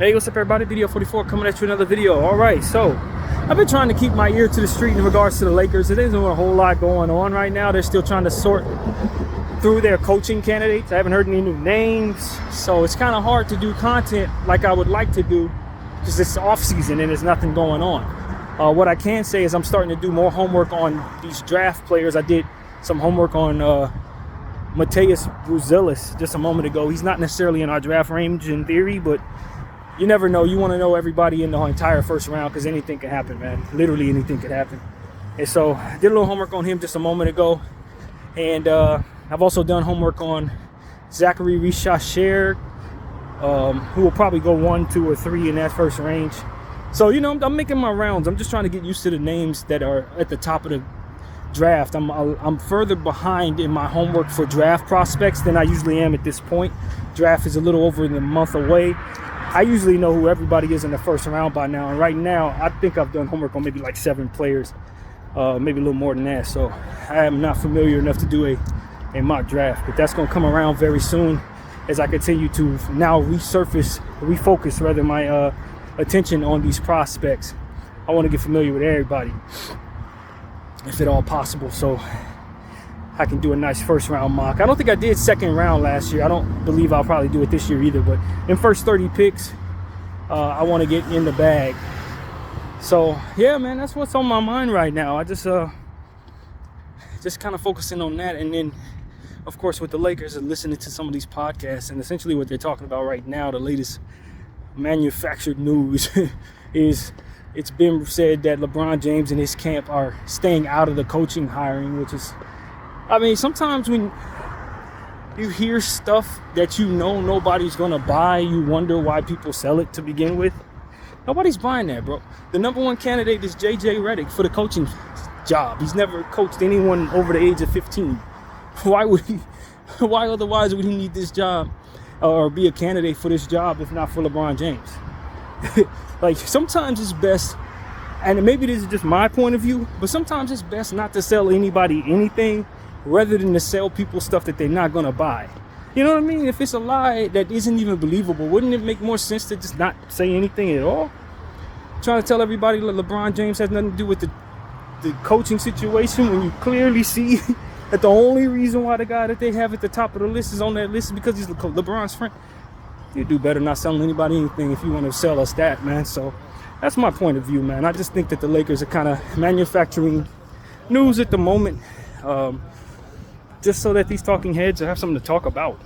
Hey, what's up everybody? Video 44 coming at you another video. Alright, so I've been trying to keep my ear to the street in regards to the Lakers. There isn't a whole lot going on right now. They're still trying to sort through their coaching candidates. I haven't heard any new names, so it's kind of hard to do content like I would like to do because it's off season and there's nothing going on. What I can say is I'm starting to do more homework on these draft players. I did some homework on Mateus Bruzelis just a moment ago. He's not necessarily in our draft range in theory, but you never know. You want to know everybody in the entire first round because anything can happen, man. Literally anything could happen. And so I did a little homework on him just a moment ago. And I've also done homework on Zachary Richard, who will probably go 1, 2, or 3 in that first range. So, you know, I'm making my rounds. I'm just trying to get used to the names that are at the top of the draft. I'm further behind in my homework for draft prospects than I usually am at this point. Draft is a little over a month away. I usually know who everybody is in the first round by now, and right now I think I've done homework on maybe like 7 players, maybe a little more than that. So I am not familiar enough to do a mock draft, but that's going to come around very soon as I continue to now refocus rather my attention on these prospects. I want to get familiar with everybody if at all possible, so I can do a nice first round mock. I don't think I did second round last year. I don't believe I'll probably do it this year either, but in first 30 picks, I want to get in the bag. So yeah, man, that's what's on my mind right now. I just kind of focusing on that, and then of course with the Lakers and listening to some of these podcasts, and essentially what they're talking about right now, the latest manufactured news is it's been said that LeBron James and his camp are staying out of the coaching hiring, which is, I mean, sometimes when you hear stuff that you know nobody's going to buy, you wonder why people sell it to begin with. Nobody's buying that, bro. The number one candidate is J.J. Redick for the coaching job. He's never coached anyone over the age of 15. Why otherwise would he need this job or be a candidate for this job if not for LeBron James? Like, sometimes it's best, and maybe this is just my point of view, but sometimes it's best not to sell anybody anything rather than to sell people stuff that they're not going to buy. You know what I mean? If it's a lie that isn't even believable, wouldn't it make more sense to just not say anything at all? Trying to tell everybody that LeBron James has nothing to do with the coaching situation when you clearly see that the only reason why the guy that they have at the top of the list is on that list is because he's LeBron's friend. You do better not selling anybody anything if you want to sell us that, man. So that's my point of view, man. I just think that the Lakers are kind of manufacturing news at the moment, just so that these talking heads have something to talk about.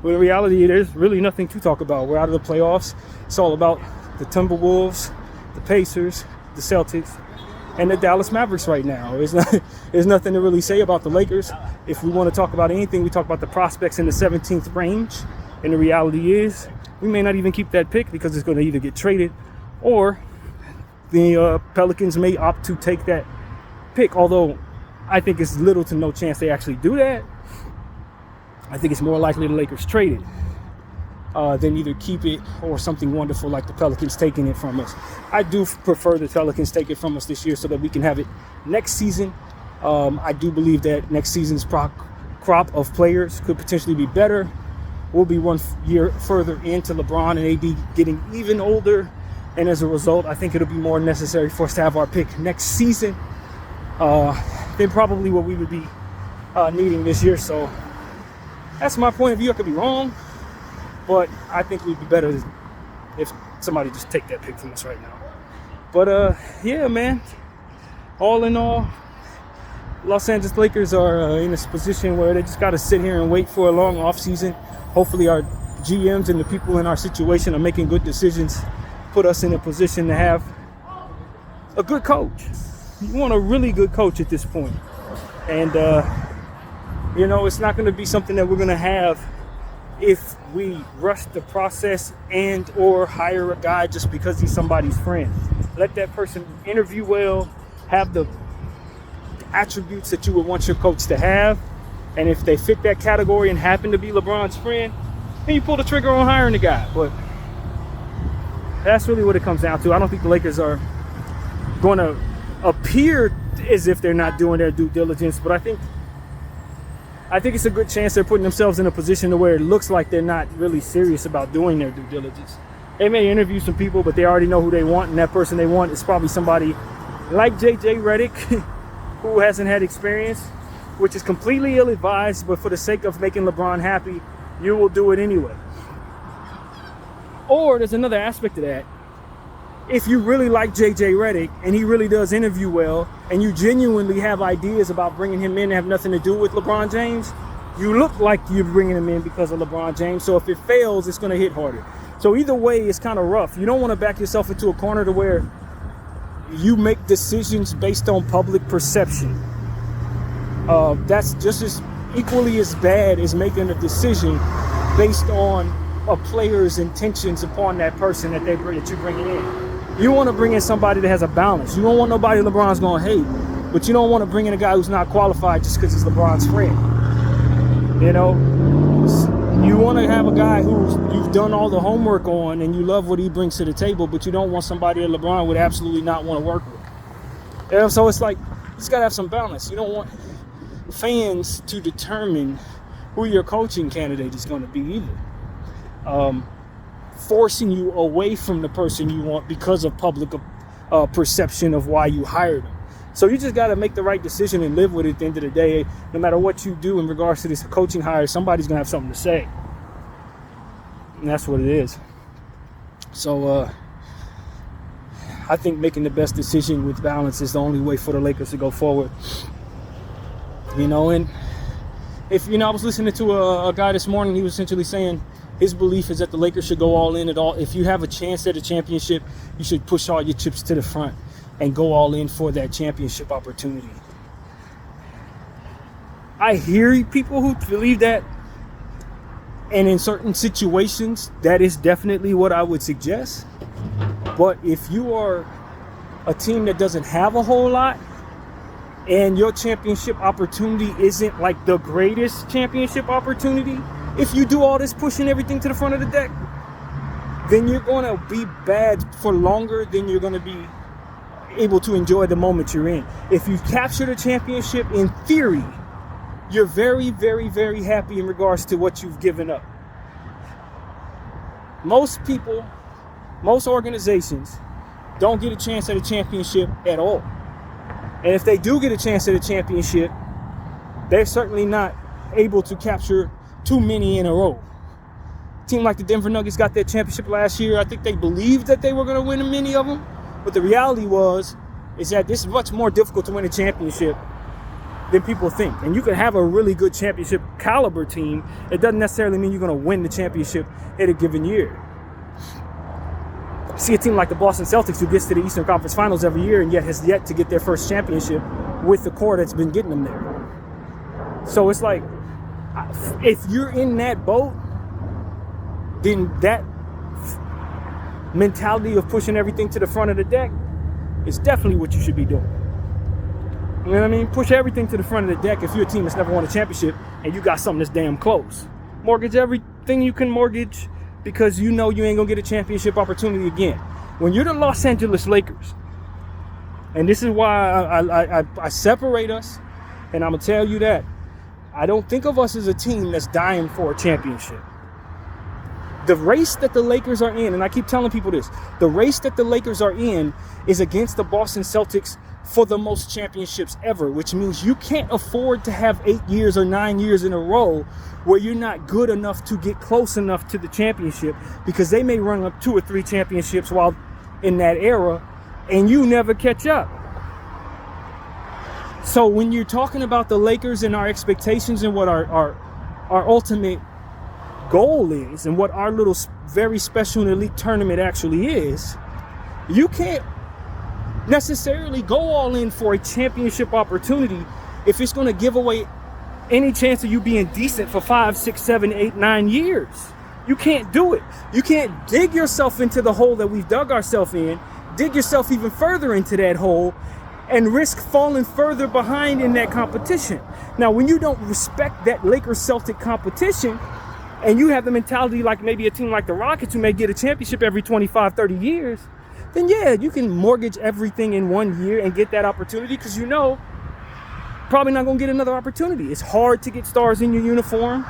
But in reality, there's really nothing to talk about. We're out of the playoffs. It's all about the Timberwolves, the Pacers, the Celtics, and the Dallas Mavericks right now. There's nothing to really say about the Lakers. If we want to talk about anything, we talk about the prospects in the 17th range. And the reality is, we may not even keep that pick because it's going to either get traded or the Pelicans may opt to take that pick. Although I think it's little to no chance they actually do that. I think it's more likely the Lakers trade it than either keep it or something wonderful like the Pelicans taking it from us. I do prefer the Pelicans take it from us this year so that we can have it next season. I do believe that next season's crop of players could potentially be better. We'll be 1 year further into LeBron and AD getting even older. And as a result, I think it'll be more necessary for us to have our pick next season than probably what we would be needing this year. So that's my point of view. I could be wrong, but I think we'd be better if somebody just take that pick from us right now. But yeah, man, all in all, Los Angeles Lakers are in this position where they just got to sit here and wait for a long offseason. Hopefully our GMs and the people in our situation are making good decisions, put us in a position to have a good coach. You want a really good coach at this point. And, you know, it's not going to be something that we're going to have if we rush the process and or hire a guy just because he's somebody's friend. Let that person interview well, have the attributes that you would want your coach to have. And if they fit that category and happen to be LeBron's friend, then you pull the trigger on hiring the guy. But that's really what it comes down to. I don't think the Lakers are going to appear as if they're not doing their due diligence, but I think it's a good chance they're putting themselves in a position to where it looks like they're not really serious about doing their due diligence. They may interview some people, but they already know who they want, and that person they want is probably somebody like JJ Redick, who hasn't had experience, which is completely ill-advised, but for the sake of making LeBron happy, you will do it anyway. Or there's another aspect of that. If you really like JJ Redick and he really does interview well, and you genuinely have ideas about bringing him in that have nothing to do with LeBron James, you look like you're bringing him in because of LeBron James. So if it fails, it's going to hit harder. So either way, it's kind of rough. You don't want to back yourself into a corner to where you make decisions based on public perception. That's just as equally as bad as making a decision based on a player's intentions upon that person that you're bringing in. You want to bring in somebody that has a balance. You don't want nobody LeBron's going to hate, but you don't want to bring in a guy who's not qualified just because he's LeBron's friend. You know, you want to have a guy who you've done all the homework on and you love what he brings to the table, but you don't want somebody that LeBron would absolutely not want to work with. You know, so it's like, you just got to have some balance. You don't want fans to determine who your coaching candidate is going to be either. Forcing you away from the person you want because of public perception of why you hired them. So you just got to make the right decision and live with it at the end of the day. No matter what you do in regards to this coaching hire, somebody's going to have something to say. And that's what it is. So I think making the best decision with balance is the only way for the Lakers to go forward. You know, and if, you know, I was listening to a guy this morning, he was essentially saying his belief is that the Lakers should go all in at all. If you have a chance at a championship, you should push all your chips to the front and go all in for that championship opportunity. I hear people who believe that, and in certain situations, that is definitely what I would suggest. But if you are a team that doesn't have a whole lot, and your championship opportunity isn't like the greatest championship opportunity, if you do all this pushing everything to the front of the deck, then you're going to be bad for longer than you're going to be able to enjoy the moment you're in. If you capture the championship, in theory, you're very, very, very happy in regards to what you've given up. Most people, most organizations don't get a chance at a championship at all. And if they do get a chance at a championship, they're certainly not able to capture too many in a row. A team like the Denver Nuggets got that championship last year. I think they believed that they were going to win many of them. But the reality is that this is much more difficult to win a championship than people think. And you can have a really good championship caliber team. It doesn't necessarily mean you're going to win the championship in a given year. See a team like the Boston Celtics who gets to the Eastern Conference Finals every year and yet has yet to get their first championship with the core that's been getting them there. So it's like, if you're in that boat, then that mentality of pushing everything to the front of the deck is definitely what you should be doing. You know what I mean? Push everything to the front of the deck if you're a team that's never won a championship and you got something that's damn close. Mortgage everything you can mortgage because you know you ain't gonna get a championship opportunity again. When you're the Los Angeles Lakers, and this is why I separate us, and I'm gonna tell you that I don't think of us as a team that's dying for a championship. The race that the Lakers are in, and I keep telling people this, the race that the Lakers are in is against the Boston Celtics for the most championships ever, which means you can't afford to have 8 years or 9 years in a row where you're not good enough to get close enough to the championship, because they may run up 2 or 3 championships while in that era and you never catch up. So when you're talking about the Lakers and our expectations and what our ultimate goal is and what our little very special and elite tournament actually is, you can't necessarily go all in for a championship opportunity if it's going to give away any chance of you being decent for 5, 6, 7, 8, 9 years. You can't do it. You can't dig yourself into the hole that we've dug ourselves in, dig yourself even further into that hole, and risk falling further behind in that competition. Now, when you don't respect that Lakers-Celtic competition, and you have the mentality like maybe a team like the Rockets who may get a championship every 25, 30 years, then yeah, you can mortgage everything in 1 year and get that opportunity because you know probably not going to get another opportunity. It's hard to get stars in your uniform.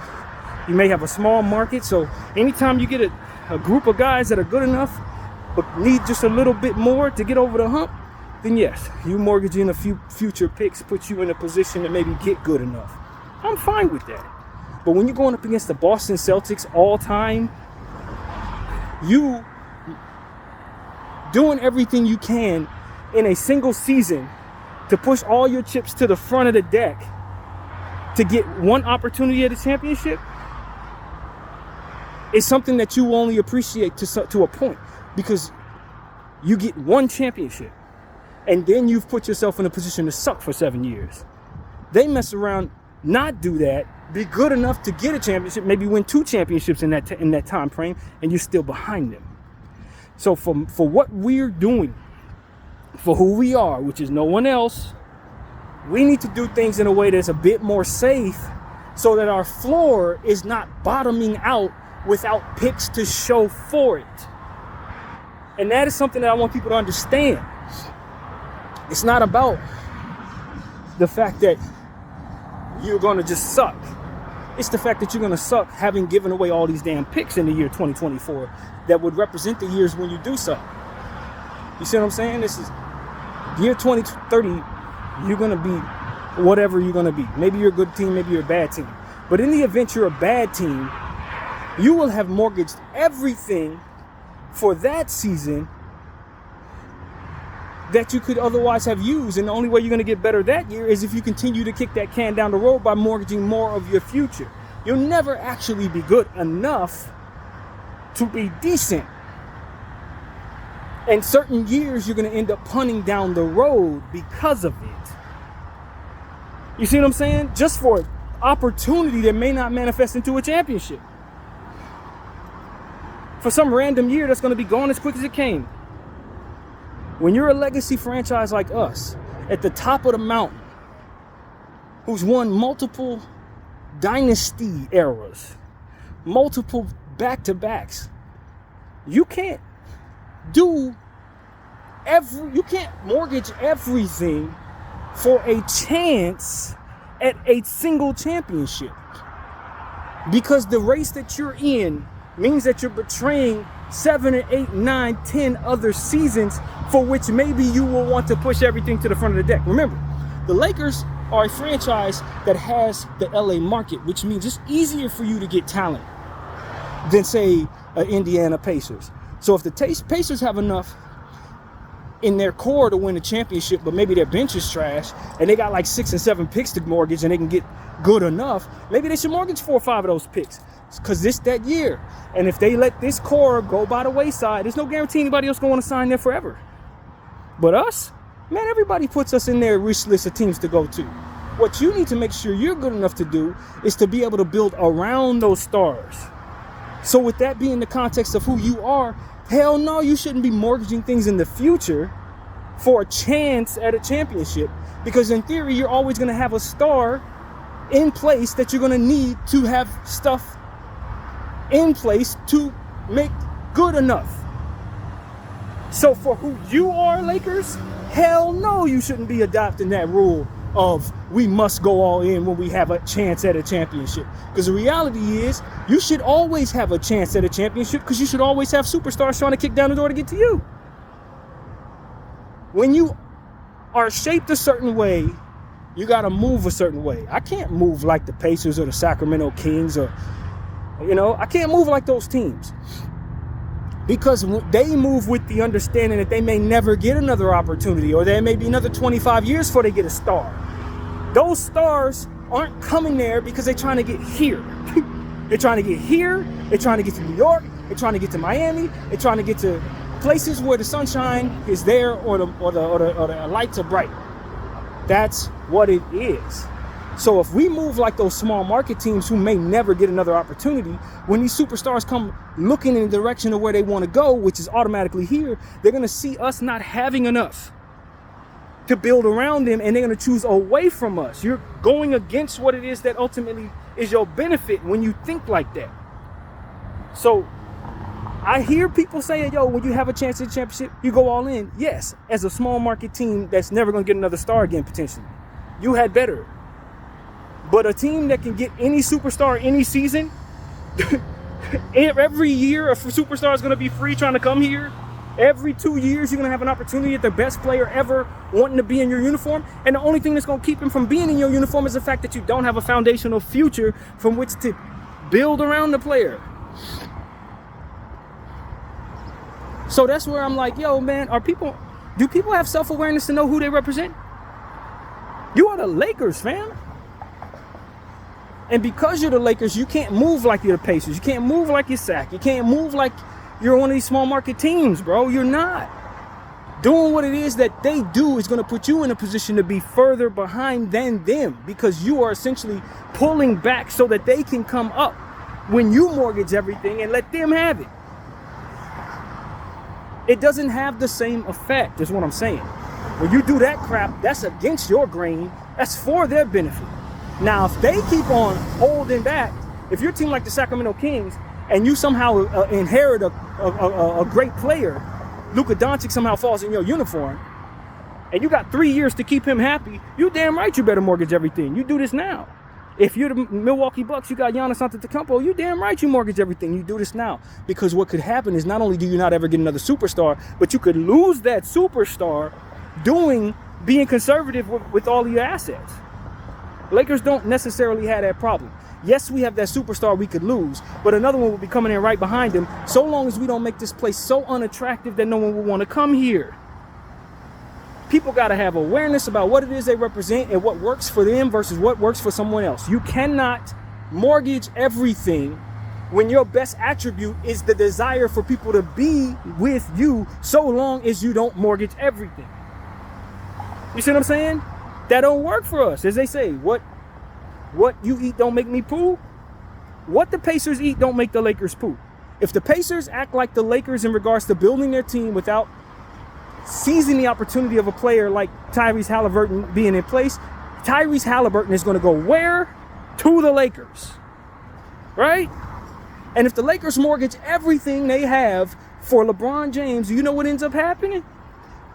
You may have a small market, so anytime you get a group of guys that are good enough but need just a little bit more to get over the hump, then yes, you mortgaging a few future picks puts you in a position to maybe get good enough. I'm fine with that. But when you're going up against the Boston Celtics all time, you doing everything you can in a single season to push all your chips to the front of the deck to get one opportunity at a championship is something that you only appreciate to a point, because you get one championship and then you've put yourself in a position to suck for 7 years. They mess around, not do that, be good enough to get a championship, maybe win 2 championships in that time frame, and you're still behind them. So for what we're doing, for who we are, which is no one else, we need to do things in a way that's a bit more safe so that our floor is not bottoming out without picks to show for it. And that is something that I want people to understand. It's not about the fact that you're going to just suck. It's the fact that you're going to suck having given away all these damn picks in the year 2024 that would represent the years when you do suck. You see what I'm saying? This is year 2030. You're going to be whatever you're going to be. Maybe you're a good team, maybe you're a bad team. But in the event you're a bad team, you will have mortgaged everything for that season that you could otherwise have used. And the only way you're going to get better that year is if you continue to kick that can down the road by mortgaging more of your future. You'll never actually be good enough to be decent. And certain years you're going to end up punting down the road because of it. You see what I'm saying? Just for opportunity that may not manifest into a championship. For some random year that's going to be gone as quick as it came. When you're a legacy franchise like us, at the top of the mountain, who's won multiple dynasty eras, multiple back-to-backs, you can't mortgage everything for a chance at a single championship. Because the race that you're in means that you're betraying 7 or 8, 9, 10 other seasons for which maybe you will want to push everything to the front of the deck. Remember, the Lakers are a franchise that has the LA market, which means it's easier for you to get talent than, say, Indiana Pacers. So if the Pacers have enough in their core to win a championship, but maybe their bench is trash, and they got like 6 and 7 picks to mortgage, and they can get good enough, maybe they should mortgage 4 or 5 of those picks, because this that year. And if they let this core go by the wayside, there's no guarantee anybody else going to want to sign there forever. But us, man, everybody puts us in their wish list of teams to go to. What you need to make sure you're good enough to do is to be able to build around those stars. So with that being the context of who you are, hell no, you shouldn't be mortgaging things in the future for a chance at a championship, because in theory, you're always going to have a star in place that you're going to need to have stuff in place to make good enough. So for who you are, Lakers, hell no, you shouldn't be adopting that rule of we must go all in when we have a chance at a championship. Because the reality is, you should always have a chance at a championship, because you should always have superstars trying to kick down the door to get to you. When you are shaped a certain way, you got to move a certain way. I can't move like the Pacers or the Sacramento Kings, or, I can't move like those teams. Because they move with the understanding that they may never get another opportunity, or there may be another 25 years before they get a star. Those stars aren't coming there because they're trying to get here. They're trying to get here. They're trying to get to New York. They're trying to get to Miami. They're trying to get to places where the sunshine is there, or the lights are bright. That's what it is. So if we move like those small market teams who may never get another opportunity, when these superstars come looking in the direction of where they want to go, which is automatically here, they're going to see us not having enough to build around them, and they're going to choose away from us. You're going against what it is that ultimately is your benefit when you think like that. So I hear people saying, yo, when you have a chance at the championship, you go all in. Yes, as a small market team that's never going to get another star again, potentially. You had better. But a team that can get any superstar any season, Every year a superstar is going to be free trying to come here. Every 2 years, you're going to have an opportunity at the best player ever wanting to be in your uniform. And the only thing that's going to keep him from being in your uniform is the fact that you don't have a foundational future from which to build around the player. So that's where I'm like, yo, man, do people have self-awareness to know who they represent? You are the Lakers, fam. And because you're the Lakers, you can't move like you're the Pacers. You can't move like you're Sac. You can't move like you're one of these small market teams, bro. You're not. Doing what it is that they do is going to put you in a position to be further behind than them, because you are essentially pulling back so that they can come up when you mortgage everything and let them have it. It doesn't have the same effect, is what I'm saying. When you do that crap, that's against your grain. That's for their benefit. Now, if they keep on holding back, if you're a team like the Sacramento Kings and you somehow inherit a great player, Luka Doncic somehow falls in your uniform, and you got 3 years to keep him happy, you damn right you better mortgage everything. You do this now. If you're the Milwaukee Bucks, you got Giannis Antetokounmpo, you damn right you mortgage everything. You do this now. Because what could happen is not only do you not ever get another superstar, but you could lose that superstar being conservative with all of your assets. Lakers don't necessarily have that problem. Yes, we have that superstar we could lose, but another one will be coming in right behind him, so long as we don't make this place so unattractive that no one will want to come here. People got to have awareness about what it is they represent and what works for them versus what works for someone else. You cannot mortgage everything when your best attribute is the desire for people to be with you, so long as you don't mortgage everything. You see what I'm saying? That don't work for us. As they say, what you eat don't make me poo. What the Pacers eat don't make the Lakers poo. If the Pacers act like the Lakers in regards to building their team without seizing the opportunity of a player like Tyrese Halliburton being in place, Tyrese Halliburton is going to go where? To the Lakers. Right? And if the Lakers mortgage everything they have for LeBron James, you know what ends up happening?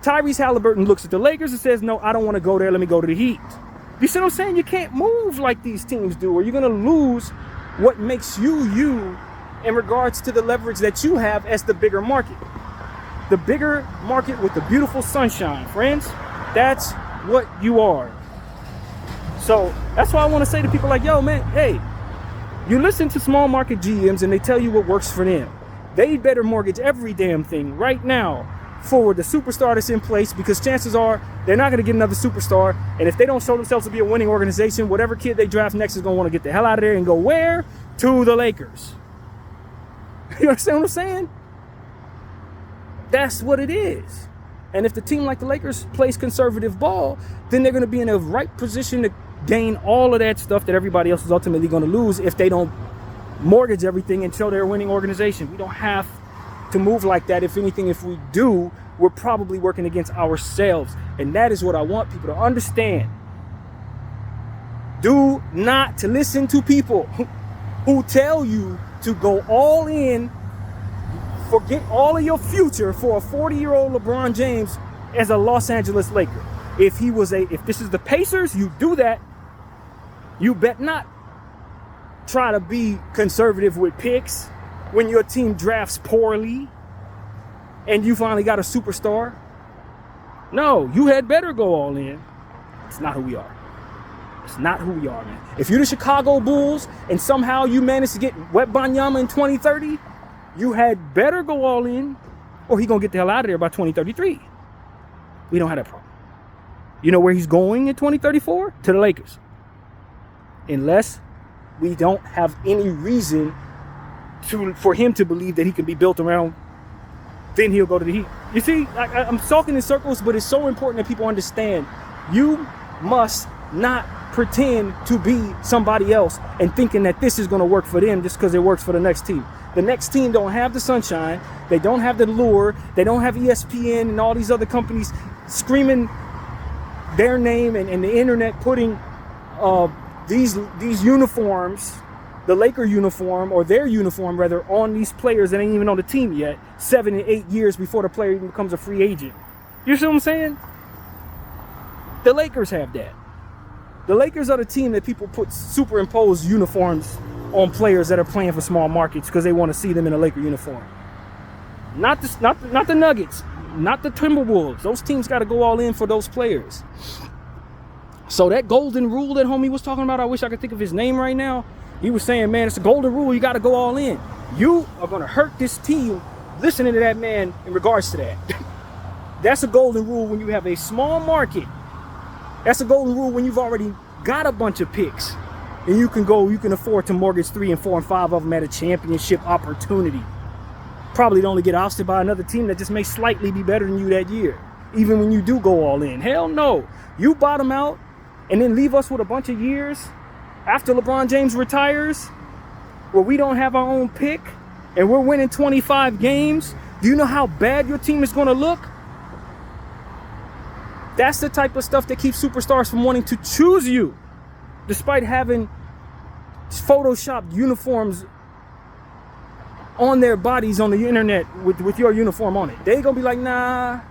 Tyrese Halliburton looks at the Lakers and says, no, I don't want to go there. Let me go to the Heat. You see what I'm saying? You can't move like these teams do, or you're going to lose what makes you in regards to the leverage that you have as the bigger market. The bigger market with the beautiful sunshine, friends. That's what you are. So that's why I want to say to people like, yo, man, hey, you listen to small market GMs and they tell you what works for them. They better mortgage every damn thing right now for the superstar that's in place, because chances are they're not going to get another superstar. And if they don't show themselves to be a winning organization, whatever kid they draft next is going to want to get the hell out of there and go where? To the Lakers. You understand what I'm saying? That's what it is. And if the team like the Lakers plays conservative ball, then they're going to be in a right position to gain all of that stuff that everybody else is ultimately going to lose if they don't mortgage everything and show they're a winning organization. We don't have to move like that. If anything, if we do, we're probably working against ourselves. And that is what I want people to understand. Do not listen to people who tell you to go all in, forget all of your future for a 40-year-old LeBron James as a Los Angeles Laker. If this is the Pacers, you do that. You bet not try to be conservative with picks when your team drafts poorly and you finally got a superstar. No, you had better go all in. It's not who we are. It's not who we are, man. If you're the Chicago Bulls and somehow you manage to get Wembanyama in 2030, you had better go all in, or he's going to get the hell out of there by 2033. We don't have that problem. You know where he's going in 2034? To the Lakers. Unless we don't have any reason for him to believe that he can be built around, then he'll go to the Heat. You see, I'm talking in circles, but it's so important that people understand. You must not pretend to be somebody else and thinking that this is going to work for them just because it works for the next team. The next team don't have the sunshine. They don't have the lure. They don't have ESPN and all these other companies screaming their name and the internet putting these uniforms, the Laker uniform or their uniform rather, on these players that ain't even on the team yet, 7 and 8 years before the player even becomes a free agent. You see what I'm saying? The Lakers have that. The Lakers are the team that people put superimposed uniforms on players that are playing for small markets because they want to see them in a Laker uniform. Not the Nuggets, not the Timberwolves. Those teams got to go all in for those players. So that golden rule that homie was talking about, I wish I could think of his name right now. He was saying, man, it's a golden rule. You got to go all in. You are going to hurt this team listening to that man in regards to that. That's a golden rule when you have a small market. That's a golden rule when you've already got a bunch of picks. And you can afford to mortgage 3 and 4 and 5 of them at a championship opportunity. Probably to only get ousted by another team that just may slightly be better than you that year. Even when you do go all in. Hell no. You bottom out and then leave us with a bunch of years after LeBron James retires where we don't have our own pick and we're winning 25 games. Do you know how bad your team is going to look? That's the type of stuff that keeps superstars from wanting to choose you, despite having photoshopped uniforms on their bodies on the internet with your uniform on it. They gonna be like, nah,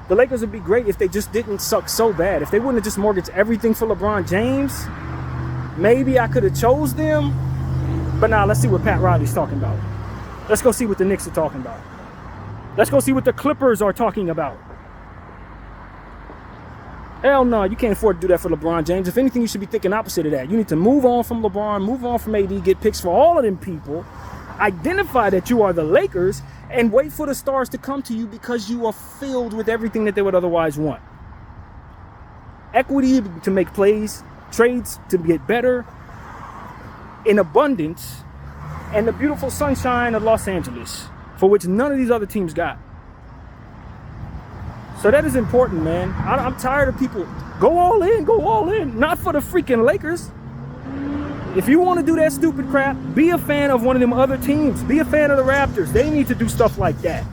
the Lakers would be great if they just didn't suck so bad. If they wouldn't have just mortgaged everything for LeBron James, maybe I could have chose them. But now let's see what Pat Riley's talking about. Let's go see what the Knicks are talking about. Let's go see what the Clippers are talking about. Hell no, you can't afford to do that for LeBron James. If anything, you should be thinking opposite of that. You need to move on from LeBron, move on from AD, get picks for all of them people. Identify that you are the Lakers and wait for the stars to come to you because you are filled with everything that they would otherwise want. Equity to make plays, trades to get better, in abundance, and the beautiful sunshine of Los Angeles, for which none of these other teams got. So that is important, man. I'm tired of people go all in, not for the freaking Lakers. If you want to do that stupid crap, be a fan of one of them other teams. Be a fan of the Raptors. They need to do stuff like that.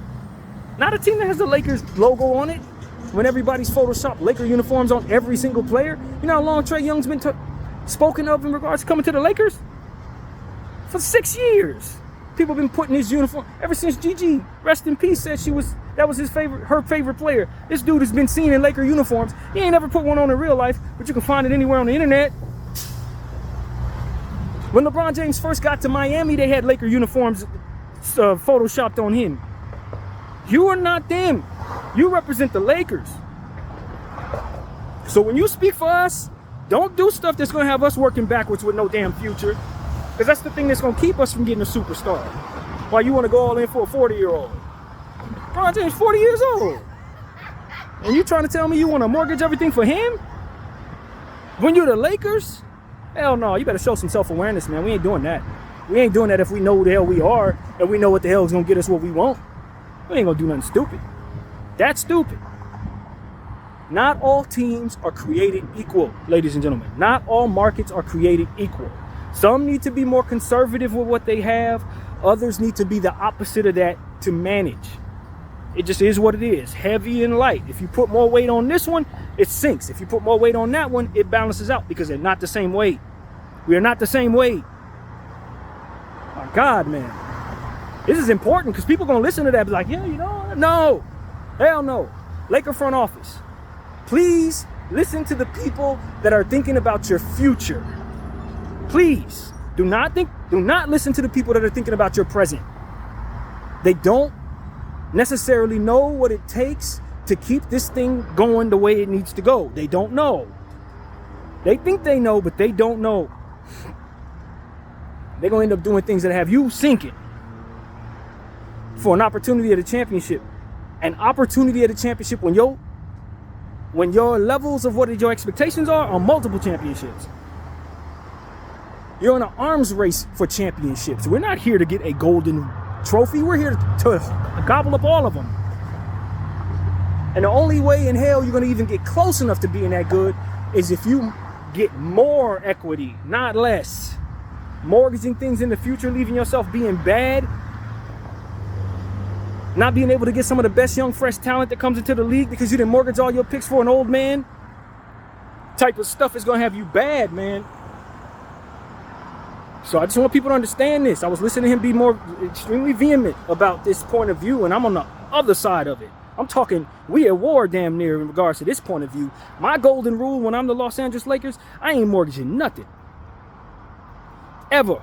Not a team that has the Lakers logo on it when everybody's photoshopped Laker uniforms on every single player. You know how long Trae Young's been spoken of in regards to coming to the Lakers? For 6 years. People have been putting his uniform ever since Gigi, rest in peace, said that was her favorite player. This dude has been seen in Laker uniforms. He ain't never put one on in real life, but you can find it anywhere on the internet. When LeBron James first got to Miami, they had Laker uniforms photoshopped on him. You are not them. You represent the Lakers. So when you speak for us, don't do stuff that's going to have us working backwards with no damn future. Because that's the thing that's going to keep us from getting a superstar. Why you want to go all in for a 40-year-old? LeBron James 40 years old. And you trying to tell me you want to mortgage everything for him? When you're the Lakers? Hell no, you better show some self-awareness, man. We ain't doing that. We ain't doing that if we know who the hell we are and we know what the hell is going to get us what we want. We ain't going to do nothing stupid. That's stupid. Not all teams are created equal, ladies and gentlemen. Not all markets are created equal. Some need to be more conservative with what they have. Others need to be the opposite of that to manage. It just is what it is, heavy and light. If you put more weight on this one, it sinks. If you put more weight on that one, it balances out because they're not the same weight. We are not the same weight. My God, man. This is important because people are going to listen to that and be like, yeah, you know, no. Hell no. Laker front office. Please listen to the people that are thinking about your future. Please do not listen to the people that are thinking about your present. They don't necessarily know what it takes to keep this thing going the way it needs to go. They don't know. They think they know, but they don't know. They're going to end up doing things that have you sinking for an opportunity at a championship. An opportunity at a championship when your levels of what your expectations are multiple championships. You're in an arms race for championships. We're not here to get a golden trophy. We're here to gobble up all of them. And the only way in hell you're going to even get close enough to being that good is if you get more equity, not less. Mortgaging things in the future, leaving yourself being bad. Not being able to get some of the best young, fresh talent that comes into the league because you didn't mortgage all your picks for an old man. Type of stuff is going to have you bad, man. So I just want people to understand this. I was listening to him be more extremely vehement about this point of view, and I'm on the other side of it. I'm talking, we at war damn near in regards to this point of view. My golden rule when I'm the Los Angeles Lakers, I ain't mortgaging nothing. Ever.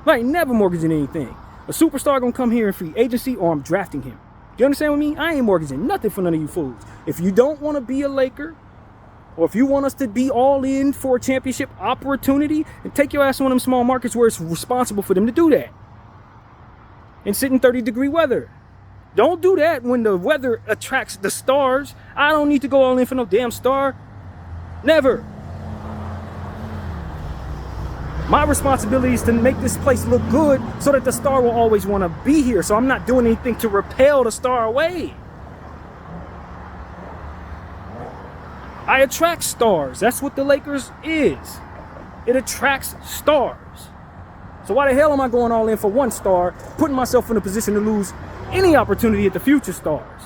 Like, never mortgaging anything. A superstar gonna come here in free agency or I'm drafting him. Do you understand what I mean? I ain't mortgaging nothing for none of you fools. If you don't want to be a Laker, or if you want us to be all in for a championship opportunity, then take your ass to one of them small markets where it's responsible for them to do that. And sit in 30-degree weather. Don't do that when the weather attracts the stars. I don't need to go all in for no damn star. Never. My responsibility is to make this place look good so that the star will always want to be here. So I'm not doing anything to repel the star away. I attract stars. That's what the Lakers is. It attracts stars. So why the hell am I going all in for one star, putting myself in a position to lose any opportunity at the future stars?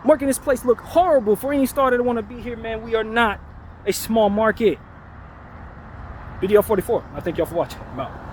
Making this place look horrible for any star that want to be here, man. We are not a small market. Video 44. I thank y'all for watching. I'm out.